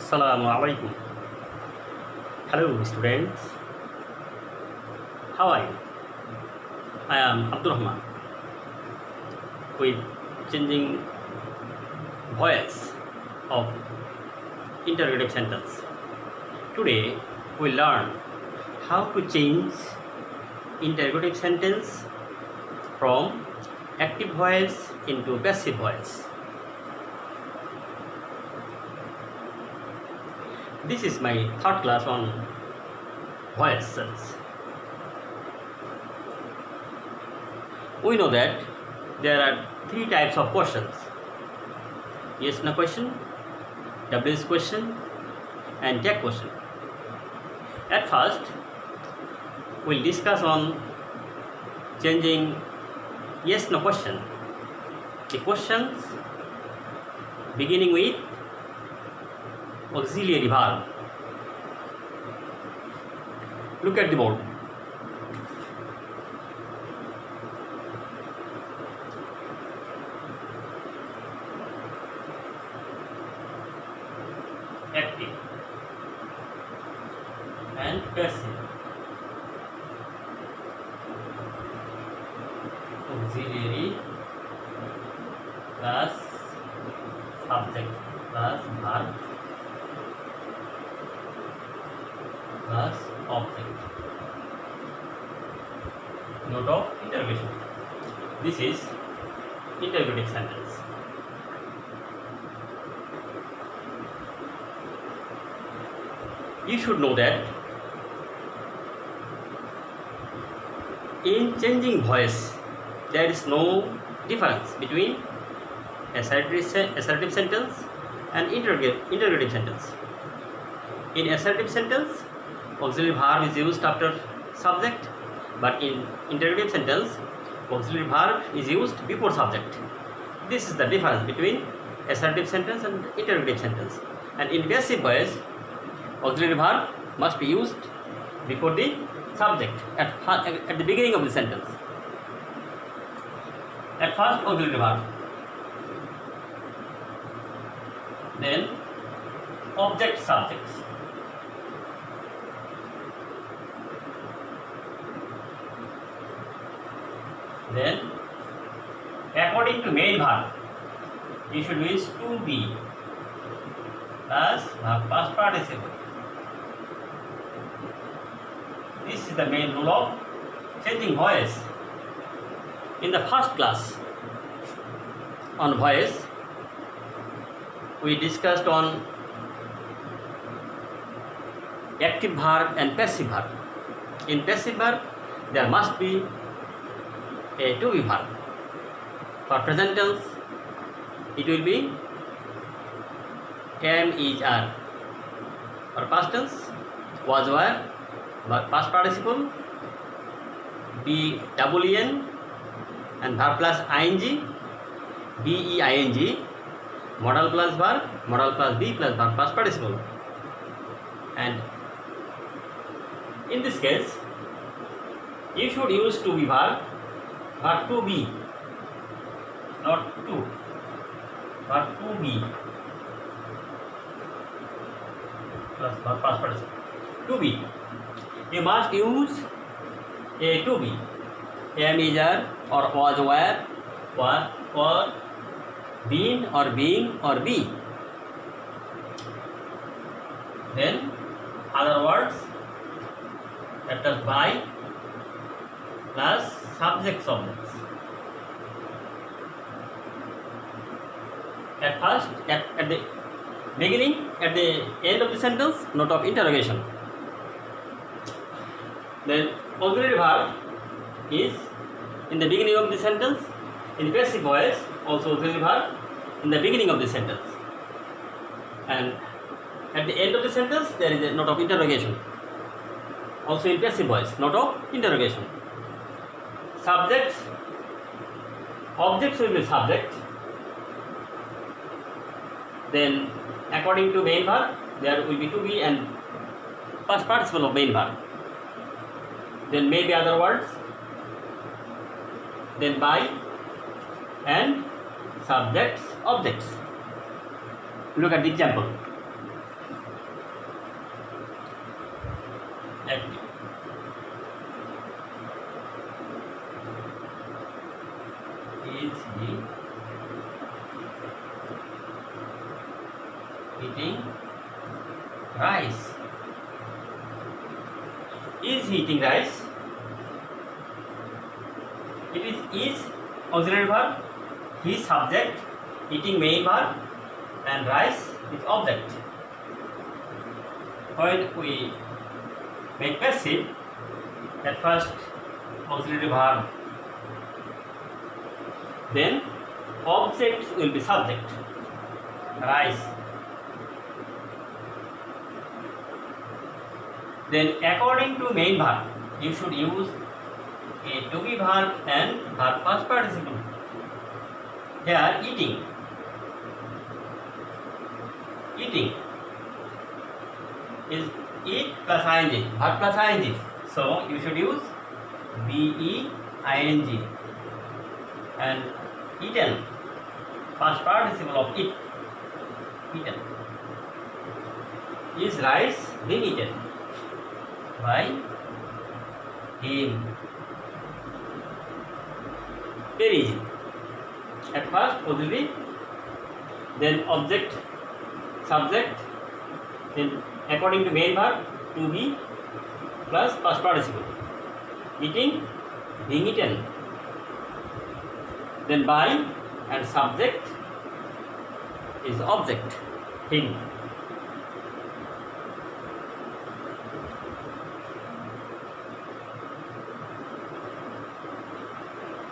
Assalamu alaikum. Hello students. How are you? I am Abdul Rahman with changing voice of interrogative sentence. Today we learn how to change interrogative sentence from active voice into passive voice. This is my third class on voices. We know that there are three types of questions: yes no question, WS question, and tag question. At first we'll discuss on changing yes no question. The questions beginning with auxiliary verb. Look at the board. Active and passive. Auxiliary plus subject plus verb plus object. Note of interrogation. This is interrogative sentence. You should know that in changing voice there is no difference between assertive sentence and interrogative sentence. In assertive sentence, auxiliary verb is used after subject, but in interrogative sentence, auxiliary verb is used before subject. This is the difference between assertive sentence and interrogative sentence. And in passive voice, auxiliary verb must be used before the subject at the beginning of the sentence. At first, auxiliary verb, then object subjects. Then, according to main verb, you should use to be plus verb past participle. This is the main rule of changing voice. In the first class on voice, we discussed on active verb and passive verb. In passive verb, there must be a to be verb. For present tense, it will be am, is, are. For past tense, was, were. Past participle, be, en, and verb plus ing, being, modal plus verb, modal plus be plus verb past participle. And in this case, you should use to be verb, but to be, not to, but to be plus verb past participle. To be, you must use a to be, am, is, are, or was, were, or been, or being, or be. Then other words, that is by plus subject objects. At first, at the beginning, at the end of the sentence, note of interrogation. Then auxiliary verb is in the beginning of the sentence. In passive voice, also auxiliary verb in the beginning of the sentence. And at the end of the sentence, there is a note of interrogation. Also in passive voice, note of interrogation. Subjects, objects will be subject. Then according to main verb, there will be to be and past participle of main verb. Then maybe other words, then by, and subjects, objects. Look at the example. eating rice. Is he eating rice? It is auxiliary verb, he subject, eating main verb, and rice is object. When we make passive, at first auxiliary verb, then object will be subject, rice. Then according to main verb, you should use a to be verb and verb past participle. Here eating. Eating is eat plus ing, verb plus ing. So you should use be ing and eaten, past participle of eat, eaten. Is rice being eaten by him? Very easy. At first auxiliary, then object, subject, then according to main verb to be plus past participle. Eating, being eaten. Then by and subject is object, him.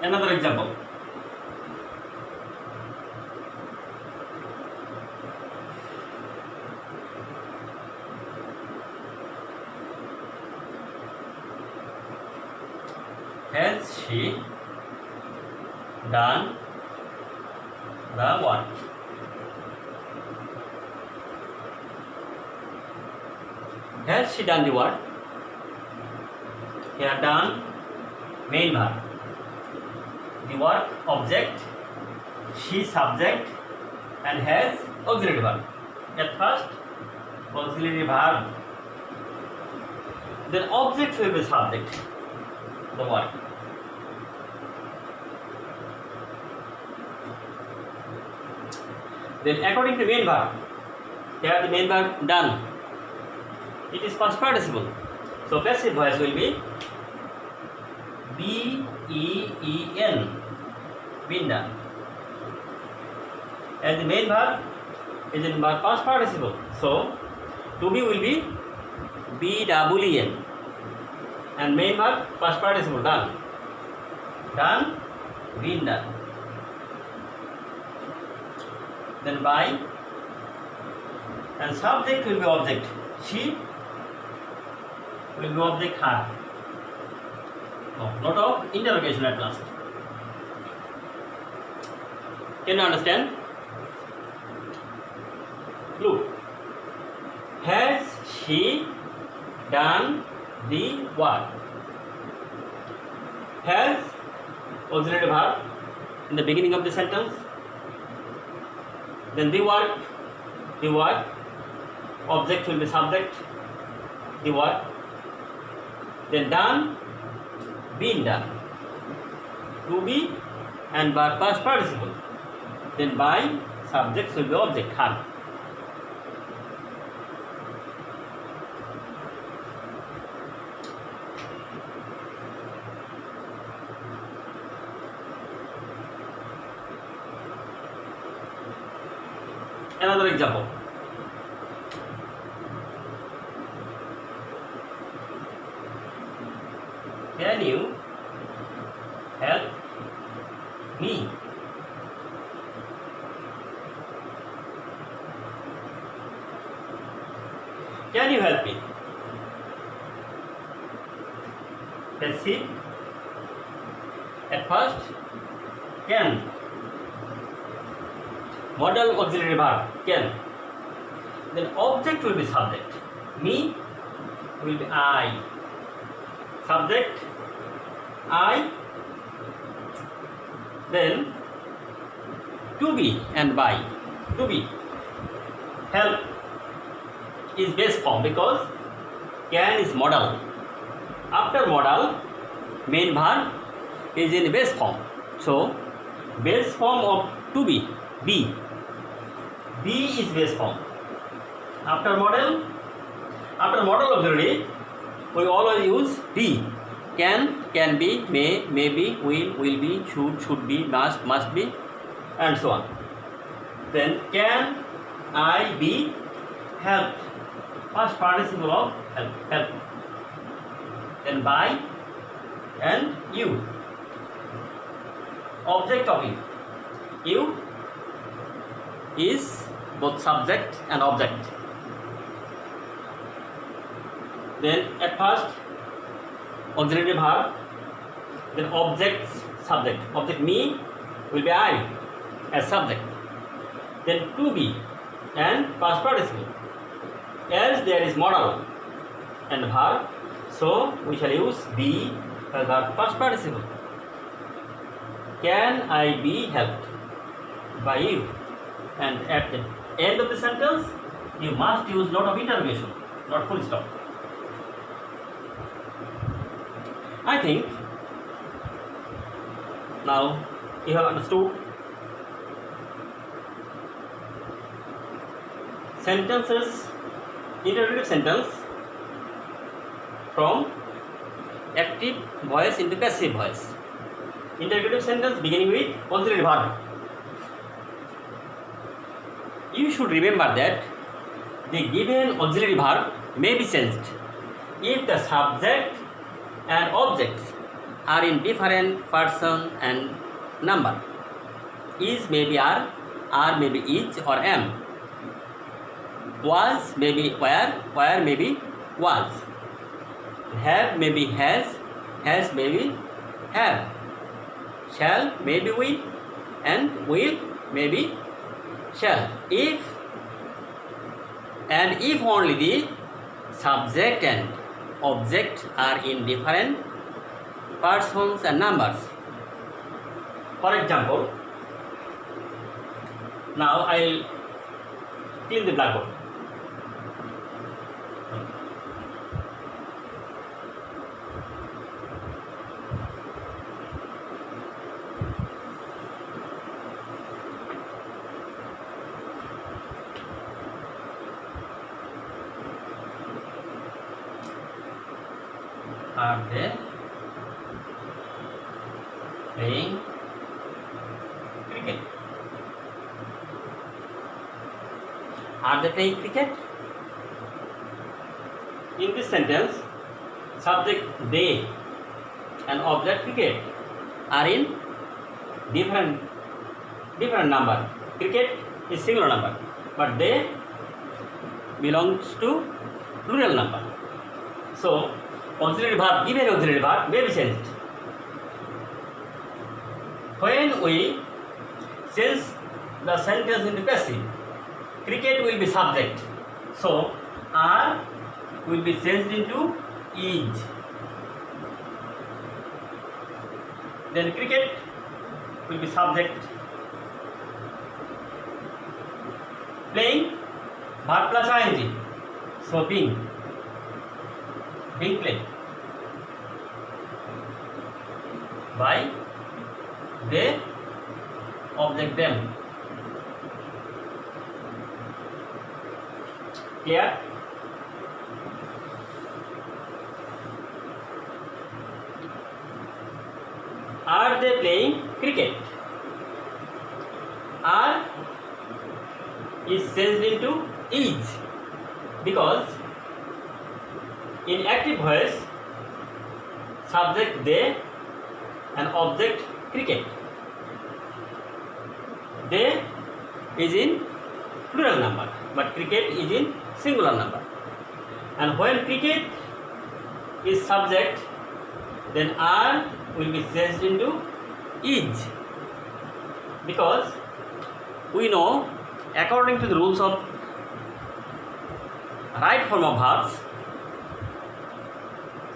Another example. Has she done the what? Has she done the what? Here done, main verb. The work object, she subject, and has auxiliary verb. At first auxiliary verb, then object will be subject, the work. Then according to main verb, here the main verb done, it is past participle, so passive voice will be B-E-E-N, been done. As the main verb is in past participle, so to be will be B-E-E-N, and main verb past participle done. Done, been done. Then by and subject will be object. She will be object her. No, not of interrogation at last. Can you understand? Look. Has she done the what? Has auxiliary verb in the beginning of the sentence. Then the what? Object will be subject. The what? Then done, been done. To be and verb past participle. Then by, subject will be object, her. Another example. Can you help me? Can you help me? Let's see. At first, can. Modal auxiliary verb, can. Then object will be subject. Me will be I. Subject, I. Then to be and by. To be. Help is base form because can is modal. After modal, main verb is in base form. So, base form of to be, be. Be is base form. After model auxiliary, we always use be. Can be, may be, will be, should be, must be, and so on. Then can I be helped? Past participle of help. Then by and you. Object of you. You is both subject and object. Then at first auxiliary verb, then object subject. Object me will be I as subject. Then to be and past participle. As there is modal and verb, so we shall use be as our past participle. Can I be helped by you? And at the end of the sentence, you must use lot of interrogation, not full stop. I think now you have understood sentences, interrogative sentence from active voice into passive voice. Interrogative sentence beginning with auxiliary verb. You should remember that the given auxiliary verb may be changed if the subject and objects are in different person and number. Is may be are may be is or am. Was may be where may be was. Have may be has may be have. Shall may be will, and will may be shall. If only the subject and object are in different persons and numbers. For example, now I will clean the blackboard. Are they playing cricket? Are they playing cricket? In this sentence, subject they and object cricket are in different number. Cricket is singular number, but they belongs to plural number. So auxiliary verb, given auxiliary verb may be changed. When we change the sentence into passive, cricket will be subject. So are will be changed into is. Then cricket will be subject. Playing verb plus ing. So being played by they, object them. Clear? Are they playing cricket? Are is changed into is because in active voice, subject they and object cricket. They is in plural number, but cricket is in singular number. And when cricket is subject, then are will be changed into is because we know according to the rules of right form of verbs,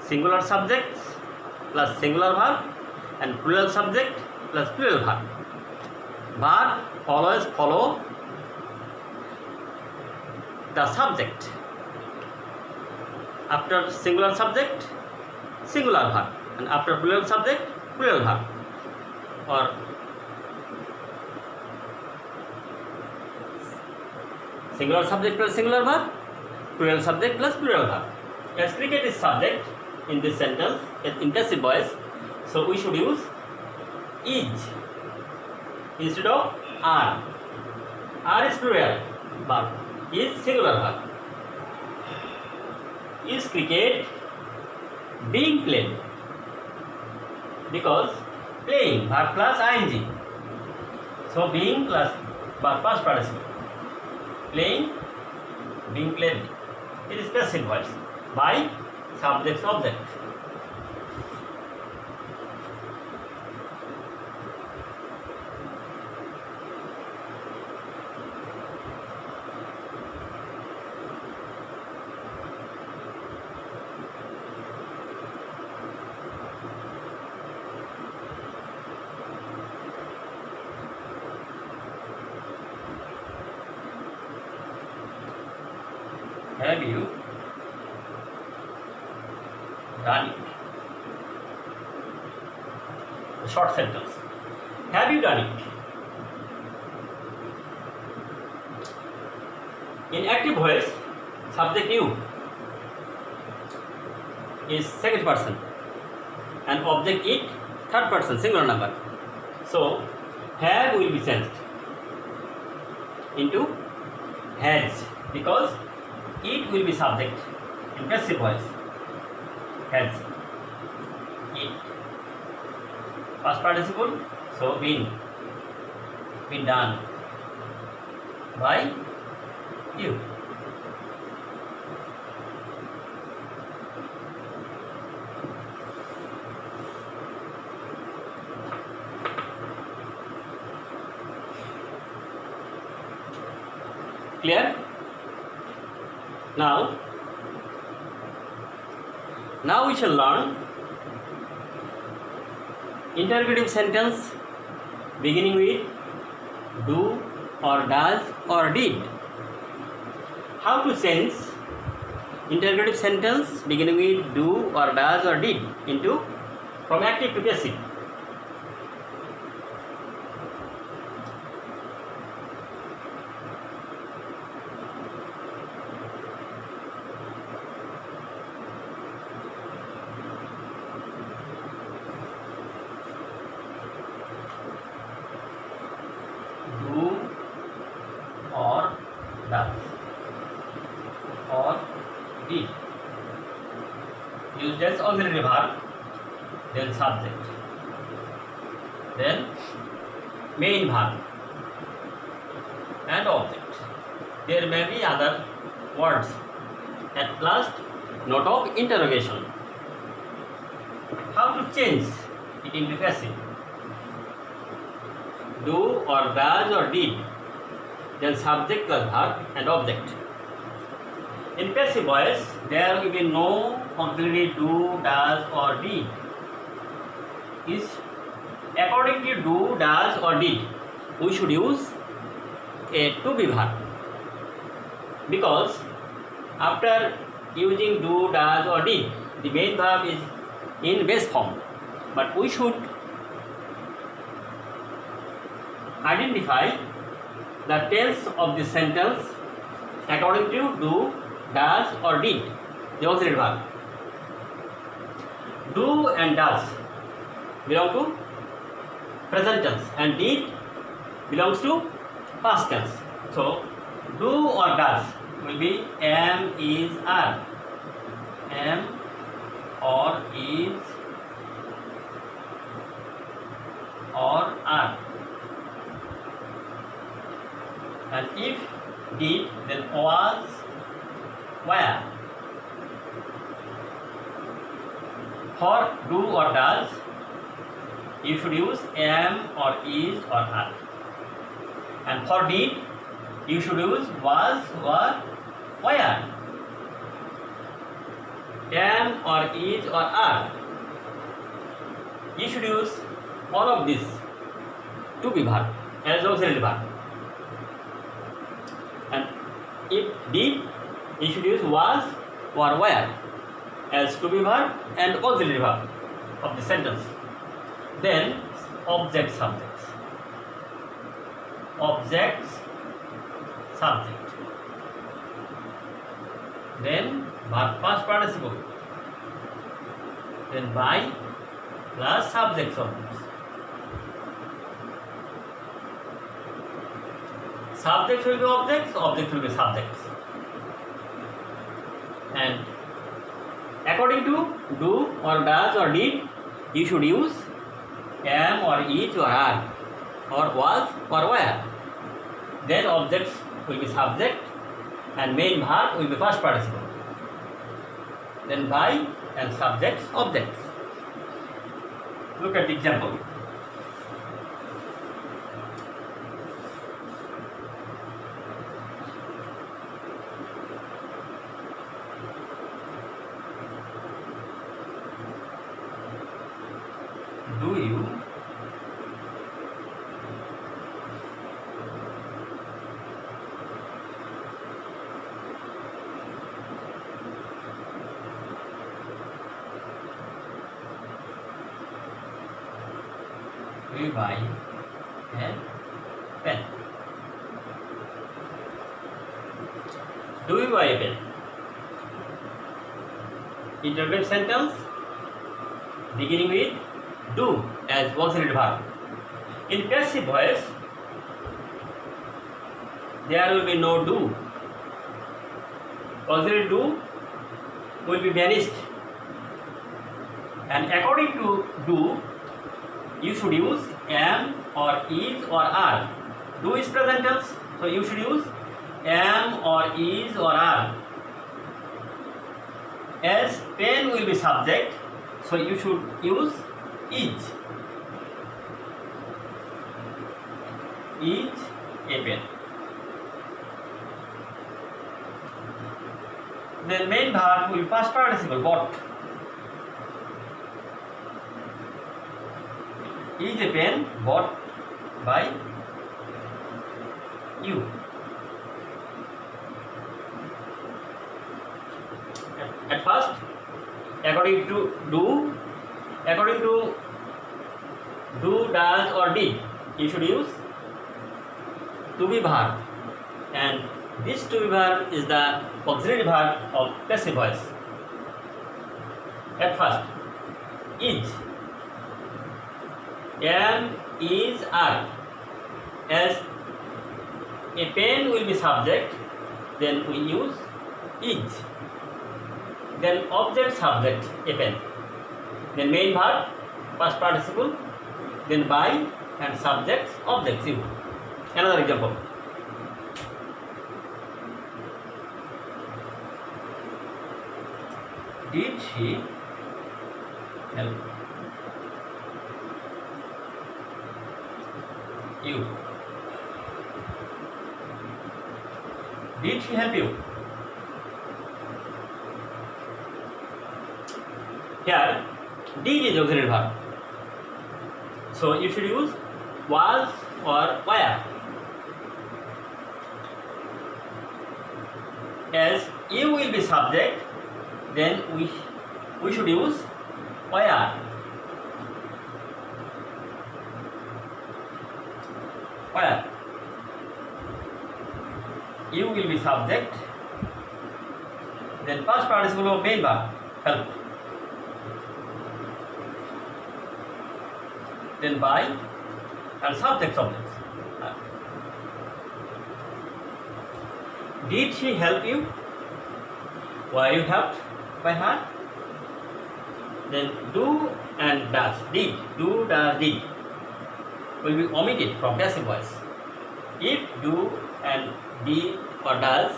singular subjects plus singular verb and plural subject plus plural verb. Verb always follow the subject. After singular subject, singular verb, and after plural subject, plural verb. Or singular subject plus singular verb, plural subject plus plural verb. As cricket is subject in this sentence in passive voice, so we should use is instead of are. Are is plural verb, is singular verb. Is cricket being played? Because playing verb plus ing, so being plus verb past participle. Playing, being played. It is passive voice by subject object. Have you done it? A short sentence. Have you done it? In active voice, subject you is second person and object it third person, singular number. So, have will be changed into has because it will be subject in passive voice. Has it. Past participle, so been done by you. Clear? Now we shall learn interrogative sentence beginning with do or does or did. How to change interrogative sentence beginning with do or does or did into from active to passive. Do or does or did used as auxiliary verb, then subject, then main verb and object. There may be other words. At last, note of interrogation. How to change it into passive? Do or does or did, then subject plus verb and object. In passive voice, there will be no auxiliary do, does or did. Is according to do, does or did, we should use a to be verb because after using do, does or did, the main verb is in base form, but we should identify the tense of the sentence according to do, does or did, the auxiliary verb. Do and does belong to present tense and did belongs to past tense. So, do or does will be am, is, are. Am or is or are. And if did, then was, were. For do or does, you should use am or is or are. And for did, you should use was, were, were. Am or is or are. You should use all of this to be verb as auxiliary verb. And if did, you should use was or were as to be verb and auxiliary verb of the sentence. Then object subjects. Objects subject. then verb past participle, then by plus subject objects. Subjects will be objects, objects will be subjects. And according to do or does or did, you should use am or is or are or was or were. Then objects will be subject and main verb will be past participle. Then by and subjects objects. Look at the example. Do you buy a pen? Do you buy a pen? Interrogative sentence beginning with do as auxiliary verb. In passive voice, there will be no do. Auxiliary do will be vanished. And according to do, you should use am or is or are. Do is present tense, so you should use am or is or are. As pen will be subject, so you should use is. Is a pen. Then main verb will be past participle, bought. Is a pen bought by you? At first, according to do, does or did, you should use to be verb, and this to be verb is the auxiliary verb of passive voice. At first, is, am, is, are. As a pen will be subject, then we use is. Then object subject, a pen. Then main verb, past participle, then by and subjects, objects, you. Another example. Did she help you? Did she help you? Here, did is auxiliary verb. So you should use was or were. As you will be subject, then we should use were. Where you will be subject, then past participle of main verb, help. Then by and subject objects. Did she help you? Were you helped by her? Then do and does, did, do, does, did will be omitted from passive voice. If do and did or does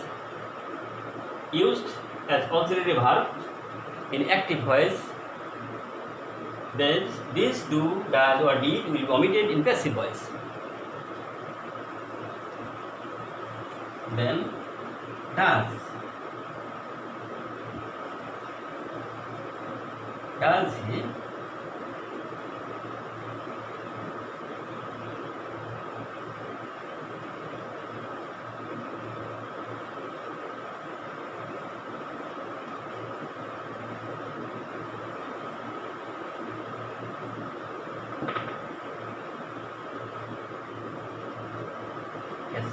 used as auxiliary verb in active voice, then this do, does or did will be omitted in passive voice. Then does. Does he? Yes.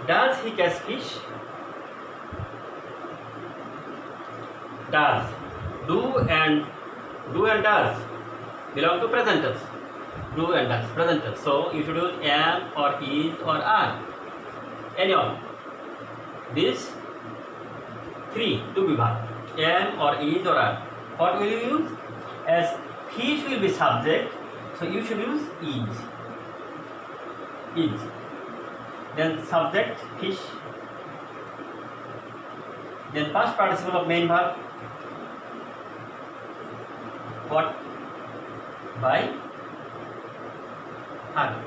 Does he catch fish? Does. Do and does belong to present tense. Do and does, present tense. So you should use am or is or are. Any of these three to be verb. Am or is or are. What will you use? As fish will be subject, so you should use is. Is. Then subject fish. Then past participle of main verb. What? By are.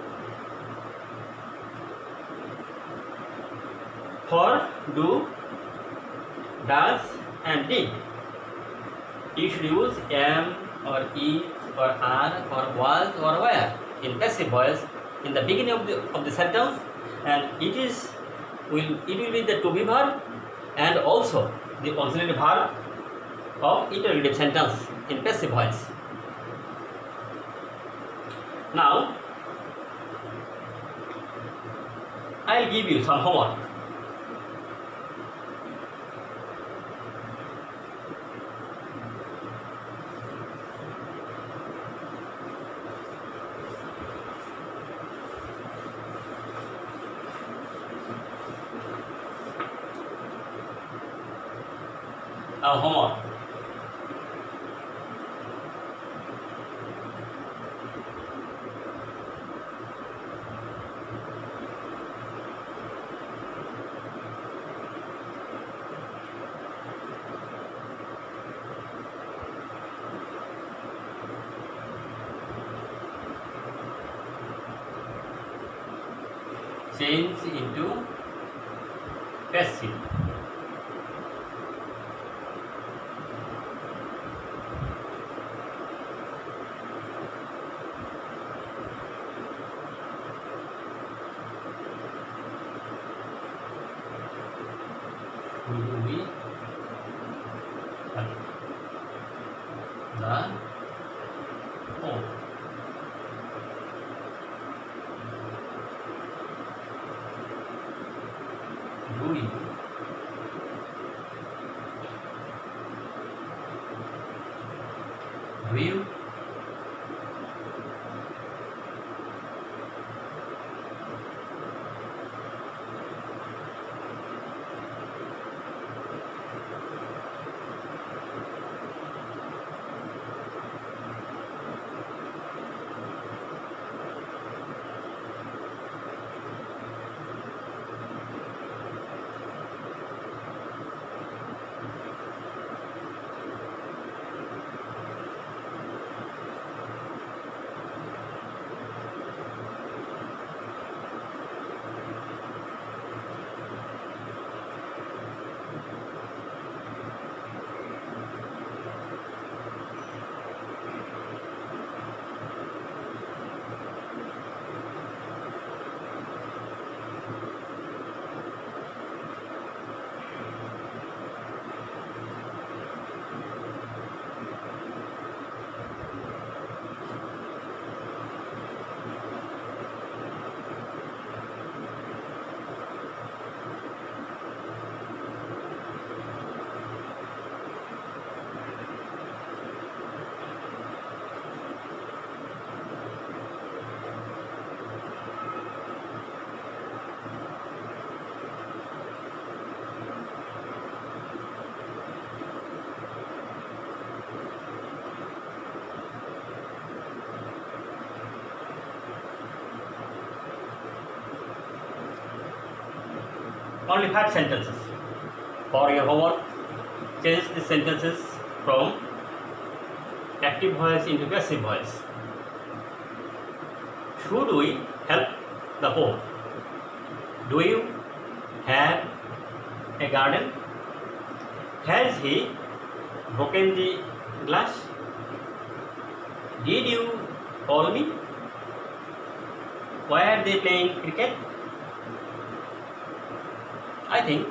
For do, does and did, you should use am or is or are or was or were in passive voice in the beginning of the sentence, and it will be the to be verb and also the auxiliary verb of interrogative sentence in passive voice. Now I'll give you some homework. Our homework. Change into passive. Will be the home. Do you only 5 sentences for your homework. Change the sentences from active voice into passive voice. Should we help the poor? Do you have a garden? Has he broken the glass? Did you call me? Why are they playing cricket? I think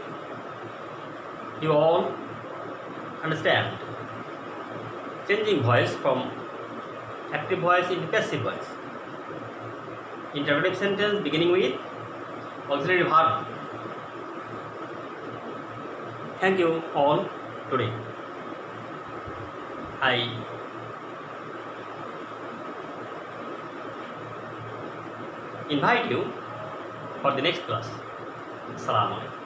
you all understand. Changing voice from active voice into passive voice. Interrogative sentence beginning with auxiliary verb Thank you all today. I invite you for the next class. Assalamu alaikum.